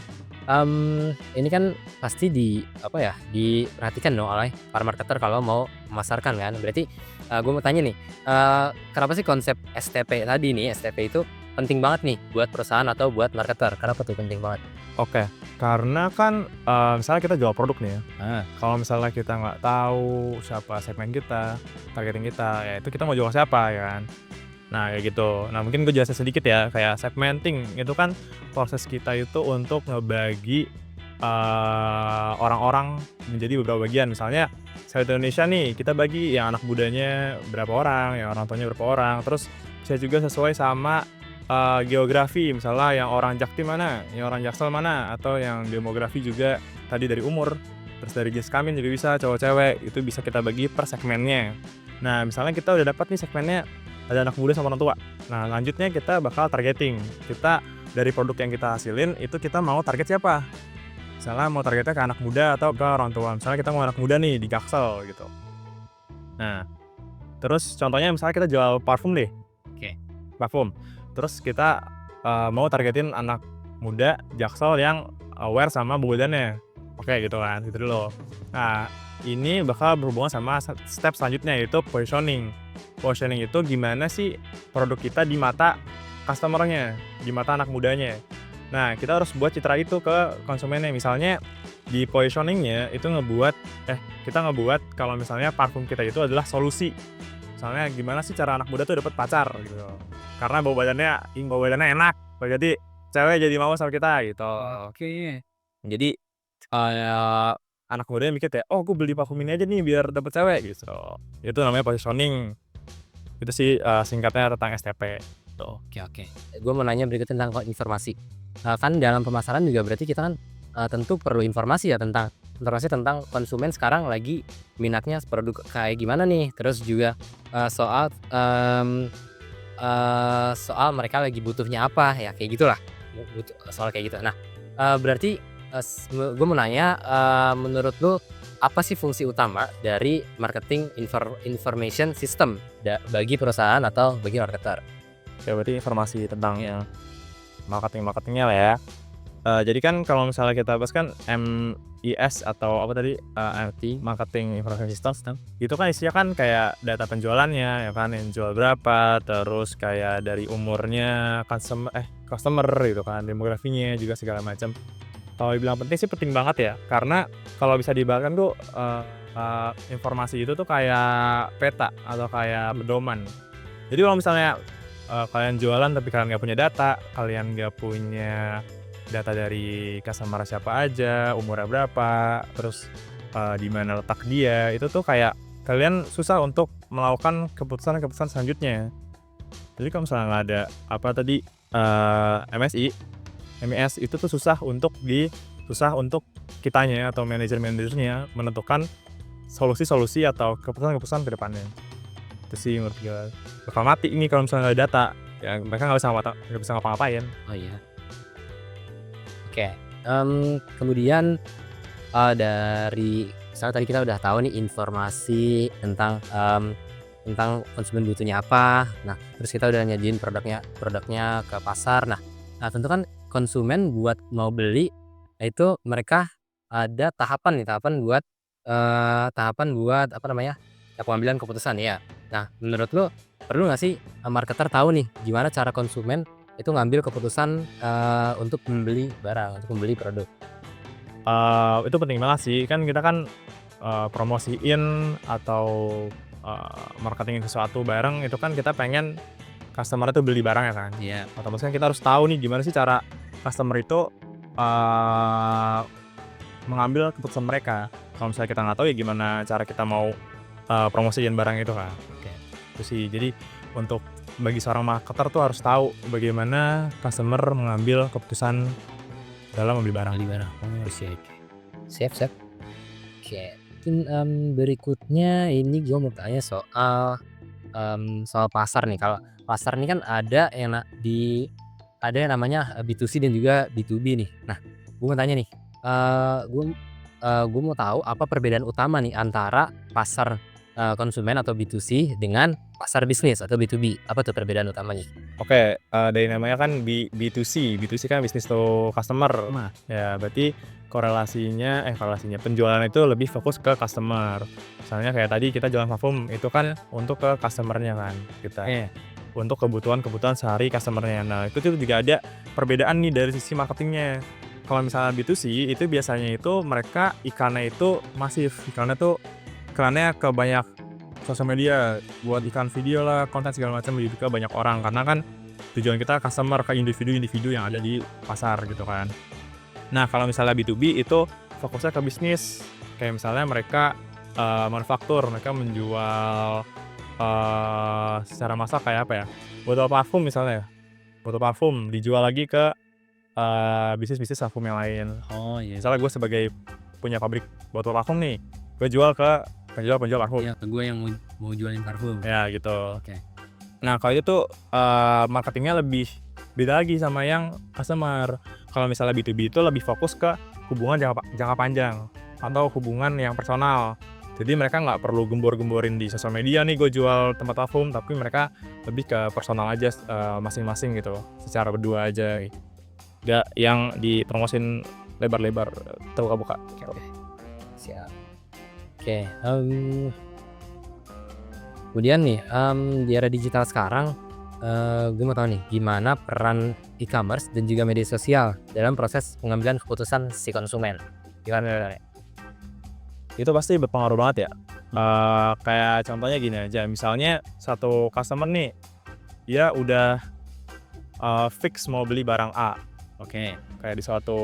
ini kan pasti diperhatikan dong oleh para marketer kalau mau memasarkan kan. Berarti gue mau tanya nih, kenapa sih konsep STP tadi nih, STP itu penting banget nih buat perusahaan atau buat marketer? Kenapa tuh penting banget? Oke, karena kan misalnya kita jual produk nih ya. Kalau misalnya kita nggak tahu siapa segmen kita, targeting kita, ya itu kita mau jual siapa ya kan. Nah kayak gitu. Nah mungkin gue jelasin sedikit ya, kayak segmenting itu kan proses kita itu untuk ngebagi orang-orang menjadi beberapa bagian. Misalnya satu Indonesia nih, kita bagi yang anak mudanya berapa orang, yang orang tuanya berapa orang, terus bisa juga sesuai sama geografi, misalnya yang orang Jaktim mana, yang orang Jaksel mana, atau yang demografi juga tadi dari umur, terus dari jenis kelamin juga bisa, cowok cewek, itu bisa kita bagi per segmennya. Nah, misalnya kita udah dapat nih segmennya ada anak muda sama orang tua. Nah, lanjutnya kita bakal targeting. Kita dari produk yang kita hasilin itu kita mau target siapa? Misalnya mau targetnya ke anak muda atau ke orang tua. Misalnya kita mau anak muda nih di Jaksel gitu. Nah, terus contohnya misalnya kita jual parfum deh. Oke. Parfum. Terus kita mau targetin anak muda Jaksel yang aware sama bau badannya. Oke gitu kan, gitu dulu. Nah, ini bakal berhubungan sama step selanjutnya yaitu positioning. Positioning itu gimana sih produk kita di mata customer-nya, di mata anak mudanya. Nah, kita harus buat citra itu ke konsumennya. Misalnya di positioning-nya itu kita ngebuat kalau misalnya parfum kita itu adalah solusi. Misalnya gimana sih cara anak muda tuh dapat pacar gitu. Karena bau badannya enak. Jadi cewek jadi mau sama kita gitu. Oke. Jadi anak mudanya mikir kayak, oh gue beli parfum ini aja nih biar dapet cewek gitu. Itu namanya positioning. Itu sih singkatnya tentang STP gitu. Oke. Gue mau nanya berikutnya tentang informasi. Kan dalam pemasaran juga berarti kita kan tentu perlu informasi ya tentang konsumen sekarang lagi minatnya produk kayak gimana nih. Terus juga soal mereka lagi butuhnya apa ya, kayak gitulah. Soal kayak gitu. Nah, berarti gue mau nanya, menurut lu apa sih fungsi utama dari marketing information system bagi perusahaan atau bagi marketer? Ya berarti informasi tentang yang marketingnya lah ya. Jadi kan kalau misalnya kita bahas kan MIS atau apa tadi, MT, Marketing Information System, itu kan isinya kan kayak data penjualannya ya kan, yang jual berapa, terus kayak dari umurnya customer gitu kan, demografinya juga segala macam. Kalau dibilang penting sih penting banget ya, karena kalau bisa diibaratkan tuh informasi itu tuh kayak peta atau kayak pedoman. Jadi kalau misalnya kalian jualan tapi kalian nggak punya data, kalian nggak punya data dari customer siapa aja, umurnya berapa, terus di mana letak dia, itu tuh kayak kalian susah untuk melakukan keputusan selanjutnya. Jadi kalau misalnya nggak ada MIS itu tuh susah untuk kitanya atau manajernya menentukan solusi-solusi atau keputusan ke depannya. Itu sih menurut gue bakal mati ini kalau misalnya nggak ada data, ya mereka nggak bisa ngapa-ngapain. Oh iya. Oke. Kemudian dari misalnya tadi kita udah tahu nih informasi tentang konsumen butuhnya apa. Nah, terus kita udah nyajiin produknya ke pasar. Nah, tentu kan konsumen buat mau beli itu mereka ada tahapan buat pengambilan keputusan ya. Nah, menurut lo perlu nggak sih marketer tahu nih gimana cara konsumen itu ngambil keputusan untuk membeli barang, untuk membeli produk? Itu penting banget sih, kan kita kan promosiin atau marketingin sesuatu barang itu kan kita pengen customer itu beli barang ya kan. Iya. Otomatis kan kita harus tahu nih gimana sih cara customer itu mengambil keputusan mereka. Kalau misalnya kita nggak tahu ya gimana cara kita mau promosiin barang itu kan. Oke. Itu sih, jadi untuk bagi seorang marketer tuh harus tahu bagaimana customer mengambil keputusan dalam membeli barang. Oh, siap. Oke. Mungkin berikutnya ini gue mau tanya soal pasar nih. Kalau pasar ini kan ada yang namanya B2C dan juga B2B nih. Nah, gue mau tanya nih, gue mau tahu apa perbedaan utama nih antara pasar konsumen atau B2C dengan pasar bisnis atau B2B. Apa tuh perbedaan utamanya? Oke, dari namanya kan B2C kan business to customer. Nah. Ya, berarti korelasinya penjualan itu lebih fokus ke customer. Misalnya kayak tadi kita jualan parfum, itu kan untuk ke customernya kan kita. Untuk kebutuhan sehari customernya. Nah, itu juga ada perbedaan nih dari sisi marketingnya. Kalau misalnya B2C itu biasanya itu mereka iklannya itu masif. Iklannya ke banyak sosial media, buat iklan video lah, konten segala macam juga banyak orang, karena kan tujuan kita customer ke individu yang ada di pasar gitu kan. Nah, kalau misalnya B2B itu fokusnya ke bisnis, kayak misalnya mereka manufaktur, mereka menjual secara massal kayak apa ya, botol parfum misalnya ya, botol parfum dijual lagi ke bisnis-bisnis parfum yang lain. Oh iya. Misalnya gue sebagai punya pabrik botol parfum nih, gue jual ke penjual parfum. Iya, ke gue yang mau jualin parfum. Ya gitu. Oke. Nah kalau itu tuh marketingnya lebih beda lagi sama yang customer. Kalau misalnya B2B itu lebih fokus ke hubungan jangka panjang atau hubungan yang personal. Jadi mereka nggak perlu gembor-gemborin di sosial media nih gue jual tempat parfum, tapi mereka lebih ke personal aja masing-masing gitu, secara berdua aja. Gak yang dipromosin lebar-lebar terbuka-buka. Siap. Oke. Kemudian nih di era digital sekarang, gue mau tahu nih gimana peran e-commerce dan juga media sosial dalam proses pengambilan keputusan si konsumen. Gimana? Itu pasti berpengaruh banget ya. Kayak contohnya gini aja, misalnya satu customer nih, dia udah fix mau beli barang A. Oke. Kayak di suatu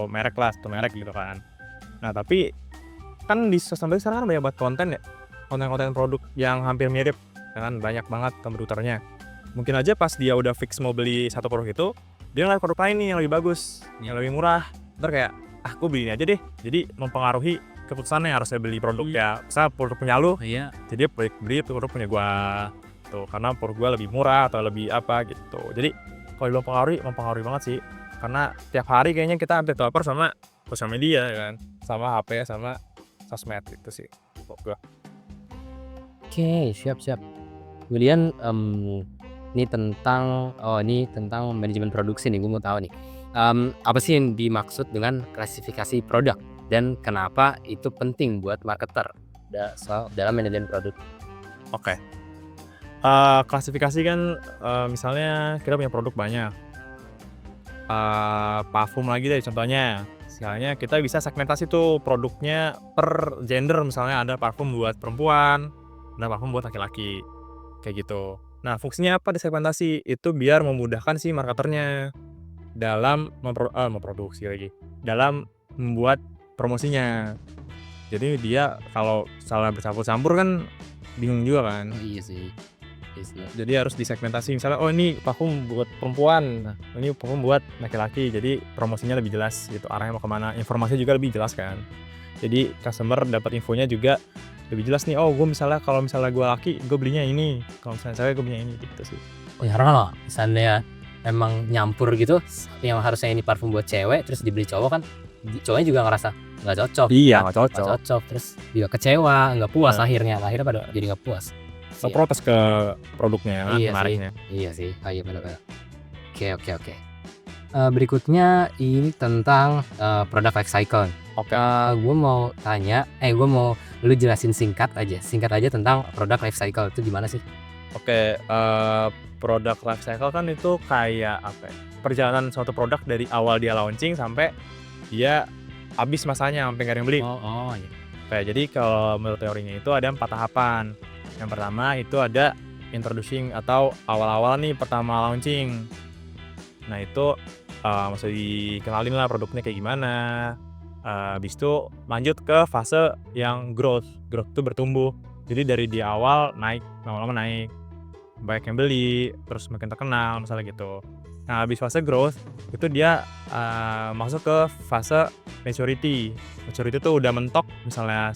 merek lah, satu merek gitu kan. Nah tapi kan di sosial media sekarang kan banyak banget konten ya, konten-konten produk yang hampir mirip, kan banyak banget komputernya. Mungkin aja pas dia udah fix mau beli satu produk itu, dia ngeliat produk lain nih yang lebih bagus, yang lebih murah. Ntar kayak, gue beli ini aja deh. Jadi mempengaruhi keputusannya, harusnya beli produk ya, misalnya produk punya lu, Iya. jadi beli produk punya gua tuh, karena produk gua lebih murah atau lebih apa gitu. Jadi kalau mempengaruhi banget sih, karena tiap hari kayaknya kita update apa sama sosial media kan, sama HP, sama sosmed gitu sih gua. Oke, siap. Kemudian ini tentang manajemen produksi nih, gue mau tahu nih. Apa sih yang dimaksud dengan klasifikasi produk dan kenapa itu penting buat marketer dalam manajemen produk? Oke. Klasifikasi kan misalnya kita punya produk banyak. Parfum lagi deh contohnya. Misalnya kita bisa segmentasi tuh produknya per gender, misalnya ada parfum buat perempuan, ada parfum buat laki-laki. Kayak gitu. Nah, fungsinya apa di segmentasi? Itu biar memudahkan si marketernya dalam memproduksi lagi, dalam membuat promosinya. Jadi dia kalau salah bercampur-campur kan bingung juga kan. Iya sih. Jadi harus disegmentasi, misalnya ini parfum buat perempuan, ini parfum buat laki-laki, jadi promosinya lebih jelas gitu, arahnya mau kemana, informasinya juga lebih jelas kan. Jadi customer dapat infonya juga lebih jelas nih, gue misalnya kalau misalnya gue laki, gue belinya ini, kalau misalnya cewek gue belinya ini gitu sih. Oh ya, karena loh misalnya emang nyampur gitu, yang harusnya ini parfum buat cewek terus dibeli cowok kan, cowoknya juga ngerasa nggak cocok. Iya, Nggak nggak cocok. terus juga kecewa, nggak puas. Nah. akhirnya pada jadi nggak puas. Protes ke produknya kan, Iya kemarinnya. sih. Iya benar. Oke. Berikutnya ini tentang product life cycle. Oke. Gue mau tanya, gue mau lu jelasin singkat aja tentang product life cycle itu gimana sih? Oke, product life cycle kan itu kayak apa ya, perjalanan suatu produk dari awal dia launching sampai dia habis masanya sampai nggak ada yang beli. Oh iya. Kayak jadi kalau menurut teorinya itu ada 4 tahapan. Yang pertama itu ada introducing atau awal-awal nih pertama launching. Nah itu mesti dikenalin lah produknya kayak gimana. Habis itu lanjut ke fase yang growth itu bertumbuh. Jadi dari di awal naik, lama-lama naik, banyak yang beli, terus makin terkenal misalnya gitu. Nah habis fase growth itu dia masuk ke fase maturity tuh udah mentok, misalnya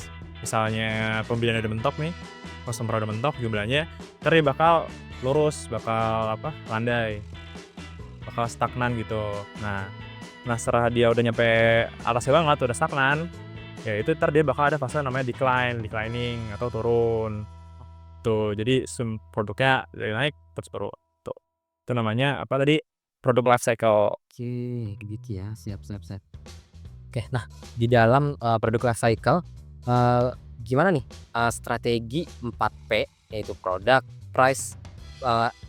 pembelian udah mentok nih, customer udah mentok jumlahnya, ntar dia bakal lurus, bakal landai, bakal stagnan gitu. Nah setelah dia udah nyampe atasnya banget, udah stagnan, ya itu ntar dia bakal ada fase namanya declining atau turun tuh. Jadi produknya dari naik terus baru tuh, itu namanya apa tadi, product life cycle. Oke, gitu ya. Siap. Oke, nah di dalam product life cycle gimana nih strategi 4P, yaitu product, price,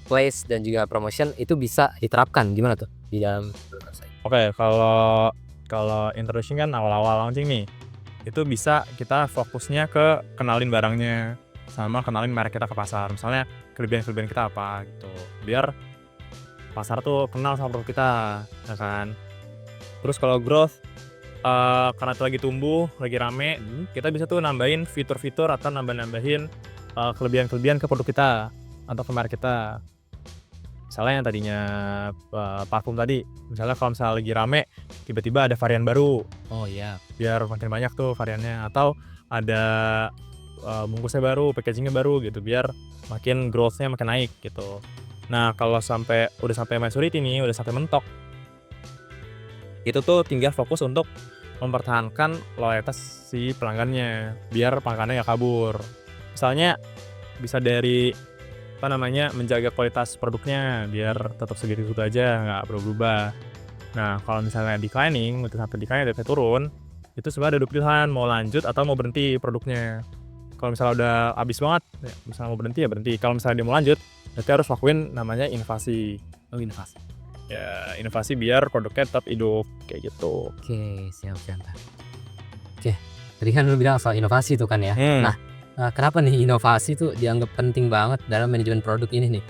place, dan juga promotion itu bisa diterapkan gimana tuh di dalam product life cycle? Oke, kalau introduction kan awal-awal launching nih, itu bisa kita fokusnya ke kenalin barangnya sama kenalin merek kita ke pasar. Misalnya kelebihan kita apa gitu, biar pasar tuh kenal sama produk kita, ya kan. Terus kalau growth, karena itu lagi tumbuh, lagi rame, kita bisa tuh nambahin fitur-fitur atau nambahin kelebihan-kelebihan ke produk kita atau ke merek kita. Misalnya yang tadinya parfum tadi, misalnya kalau misalnya lagi rame tiba-tiba ada varian baru, Oh iya. biar makin banyak tuh variannya, atau ada bungkusnya baru, packagingnya baru gitu, biar makin growth-nya makin naik gitu. Nah kalau udah sampai maturity nih, udah sampai mentok, itu tuh tinggal fokus untuk mempertahankan loyalitas si pelanggannya, biar pelanggannya nggak kabur. Misalnya bisa dari menjaga kualitas produknya biar tetap segitu aja, nggak berubah. Nah kalau misalnya declining, udah sampai declining, udah turun, itu sebenarnya ada dua pilihan, mau lanjut atau mau berhenti produknya. Kalau misalnya udah habis banget, ya, misalnya mau berhenti ya berhenti. Kalau misalnya dia mau lanjut, berarti harus lakuin namanya inovasi. Oh, inovasi. Ya inovasi biar produknya tetap hidup kayak gitu. Oke, siap. Oke, tadi kan lu bilang soal inovasi tuh kan ya. Nah, kenapa nih inovasi tuh dianggap penting banget dalam manajemen produk ini nih?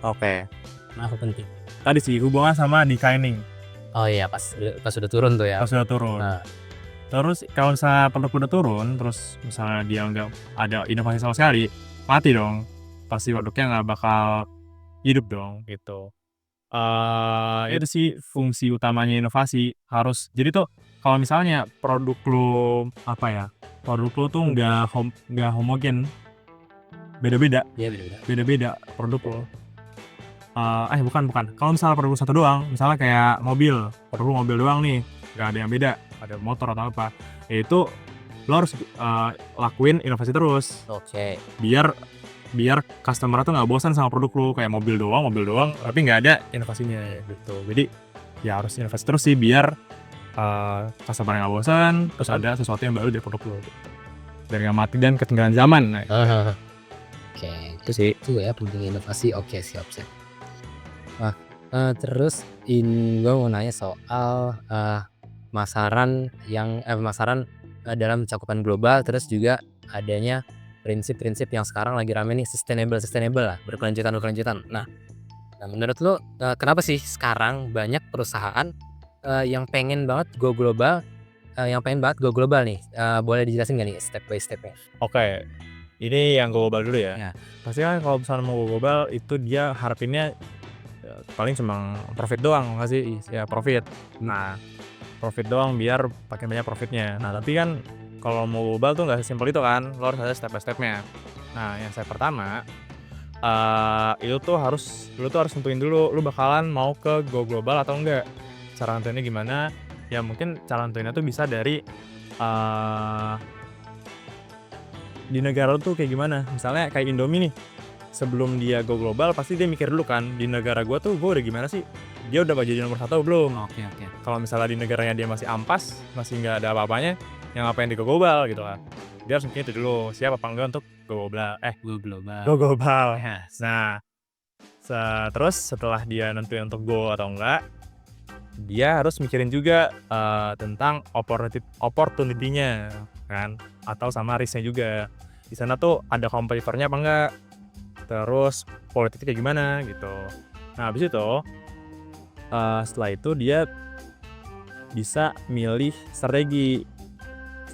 Oke. Kenapa penting? Tadi sih hubungan sama declining, Oh iya, pas udah turun tuh ya. pas sudah turun. Nah, Terus kalau misalnya produk udah turun, terus misalnya dia nggak ada inovasi sama sekali, mati dong. Pasti produknya nggak bakal hidup dong gitu. Itu sih fungsi utamanya inovasi. Harus jadi tuh kalau misalnya produk lu tuh nggak homogen, beda-beda iya beda-beda. produk lo. Bukan. Kalau misalnya produk satu doang, misalnya kayak produk mobil doang nih, nggak ada yang beda, ada motor atau apa, itu lo harus lakuin inovasi terus, Oke. biar customer tuh nggak bosan sama produk lo, kayak mobil doang, tapi nggak ada inovasinya gitu. Jadi ya harus inovasi terus sih, biar customer nggak bosan, terus ada sesuatu yang baru dari produk lo, gitu. Biar nggak mati dan ketinggalan zaman. Nah, Oke, itu sih. itu ya penting inovasi. Oke, siap. Nah, terus gue mau nanya soal pemasaran dalam cakupan global, terus juga adanya prinsip-prinsip yang sekarang lagi rame nih, sustainable lah, berkelanjutan. Nah, menurut lo kenapa sih sekarang banyak perusahaan yang pengen banget go global, nih? Boleh dijelasin nggak nih step by stepnya? Oke, ini yang global dulu ya. Ya. Pasti kan kalau misalnya mau global itu dia harapinnya paling cuma profit doang, nggak sih? Ya profit. Nah, profit doang biar pakai banyak profitnya. Nah, tapi kan kalau mau global tuh nggak sesimpel itu kan. Lo harus ada step by stepnya. Nah, yang step pertama, lu tuh harus tentuin dulu lu bakalan mau ke go global atau enggak. Cara nentuinnya gimana? Ya mungkin cara nentuinnya tuh bisa dari di negara lu tuh kayak gimana. Misalnya kayak Indomie nih, sebelum dia go global pasti dia mikir dulu kan, di negara gua tuh gua udah gimana sih, dia udah jadi nomor 1 belum. Oke. Kalau misalnya di negaranya dia masih ampas, masih nggak ada apa-apanya, yang ngapain di go global gitu kan. Dia harus mikir itu dulu, siap apa enggak untuk go global. Go global. Yes. Nah, terus setelah dia nentuin untuk go atau enggak, dia harus mikirin juga tentang opportunity-nya kan, atau sama risk-nya juga. Di sana tuh ada kompetitornya apa enggak, terus politiknya kayak gimana gitu. Nah habis itu setelah itu dia bisa milih strategi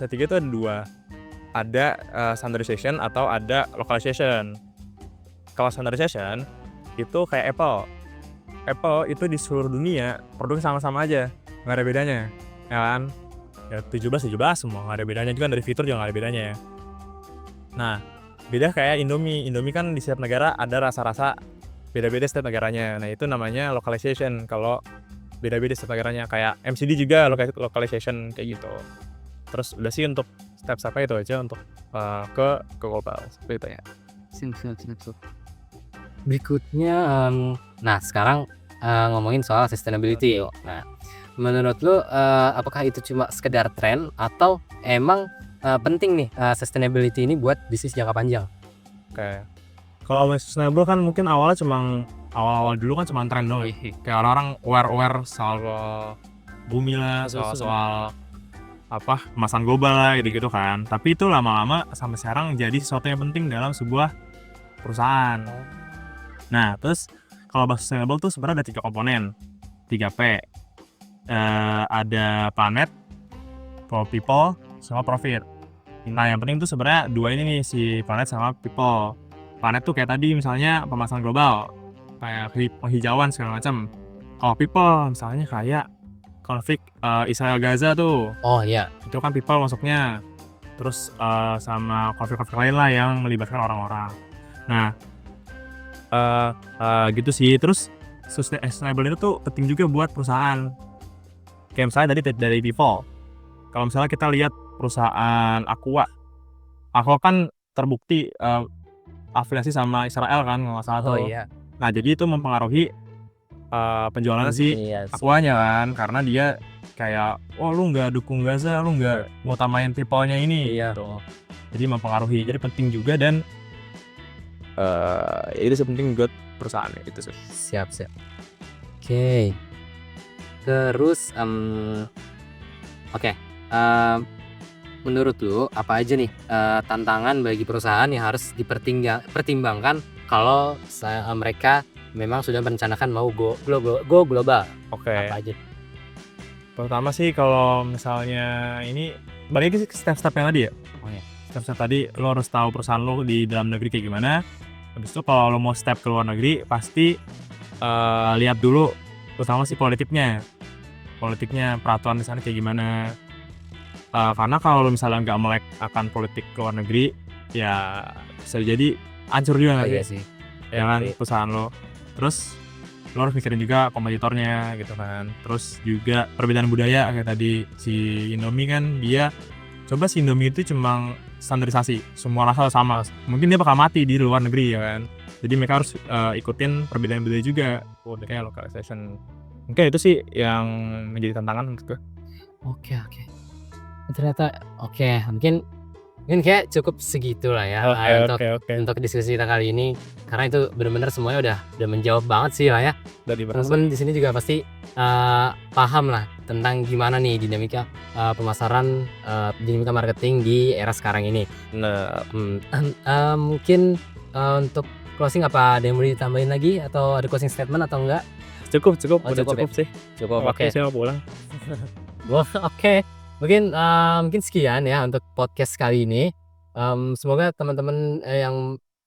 itu ada 2, ada standardization atau ada localization. Kalau standardization itu kayak Apple itu di seluruh dunia produknya sama-sama aja, nggak ada bedanya ya kan, ya 17 semua nggak ada bedanya, juga dari fitur juga nggak ada bedanya ya. Nah beda kayak Indomie kan di setiap negara ada rasa-rasa beda-beda setiap negaranya. Nah itu namanya localization, kalau beda-beda setiap negaranya. Kayak MCD juga localization kayak gitu. Terus udah sih untuk step-stepnya itu aja untuk ke global seperti itu ya. Siap. Berikutnya, nah sekarang ngomongin soal sustainability. Nah, menurut lo apakah itu cuma sekedar tren atau emang penting nih sustainability ini buat bisnis jangka panjang? Oke. Kalau sustainable kan mungkin awal dulu kan cuma tren doang. Kayak orang-orang aware soal bumi lah, soal pemasaran global lah gitu kan. Tapi itu lama-lama sampai sekarang jadi sesuatu yang penting dalam sebuah perusahaan. Nah, terus kalau bahas sustainable tuh sebenarnya ada 3 komponen, 3P. Ada planet, people, sama profit. Nah, yang penting tuh sebenarnya dua ini nih, si planet sama people. Planet tuh kayak tadi misalnya pemanasan global, kayak penghijauan segala macam. Kalau people misalnya kayak konflik Israel Gaza tuh, Oh iya. itu kan people masuknya. Terus sama konflik-konflik lain lah yang melibatkan orang-orang. Nah, gitu sih. Terus sustainable itu tuh penting juga buat perusahaan. Kayak misalnya dari people. Kalau misalnya kita lihat perusahaan Aqua kan terbukti afiliasi sama Israel kan nggak salah Oh tuh. iya. Nah, jadi itu mempengaruhi penjualan si Iya. Aquanya kan, karena dia kayak, oh lu nggak dukung Gaza, lu nggak mau utamain people-nya ini. Iya. Gitu. Jadi mempengaruhi, jadi penting juga dan itu penting buat perusahaan itu sih. Siap. Oke. Terus oke. Menurut lu apa aja nih tantangan bagi perusahaan yang harus dipertimbangkan kalau mereka memang sudah merencanakan mau go global? Oke. Apa aja? Pertama sih kalau misalnya ini balik lagi ke step-step yang tadi ya. Oh ya. Step-step tadi lo harus tahu perusahaan lo di dalam negeri kayak gimana. Habis itu kalau lo mau step ke luar negeri pasti lihat dulu terutama sih politiknya peraturan di sana kayak gimana. Karena kalau lo misalnya nggak melek akan politik ke luar negeri ya bisa jadi hancur juga nggak Iya sih? sih. Ya kan perusahaan lo. Terus lo harus mikirin juga kompetitornya gitu kan. Terus juga perbedaan budaya kayak tadi si Indomie kan dia coba si Indomie itu cuma standarisasi semua rasa sama, mungkin dia bakal mati di luar negeri ya kan. Jadi mereka harus ikutin perbedaan budaya juga kayak localization. Mungkin itu sih yang menjadi tantangan menurut gue. Oke. Ternyata mungkin kayak cukup segitu lah ya untuk diskusi kita kali ini, karena itu benar-benar semuanya udah menjawab banget sih lah ya. Teman-teman di sini juga pasti paham lah tentang gimana nih dinamika pemasaran, dinamika marketing di era sekarang ini. Nah, Mungkin untuk closing apa ada yang mau ditambahin lagi atau ada closing statement atau enggak? cukup Oh, udah cukup cukup ya? sih. Cukup. Oke, saya mau pulang. Oke. Mungkin sekian ya untuk podcast kali ini. Semoga teman-teman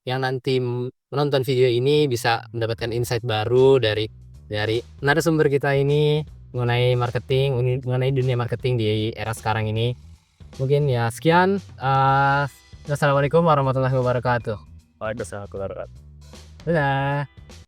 yang nanti menonton video ini bisa mendapatkan insight baru dari narasumber kita ini mengenai marketing, mengenai dunia marketing di era sekarang ini. Mungkin ya sekian. Wassalamualaikum warahmatullahi wabarakatuh. Waalaikumsalam warahmatullahi wabarakatuh. Dadah.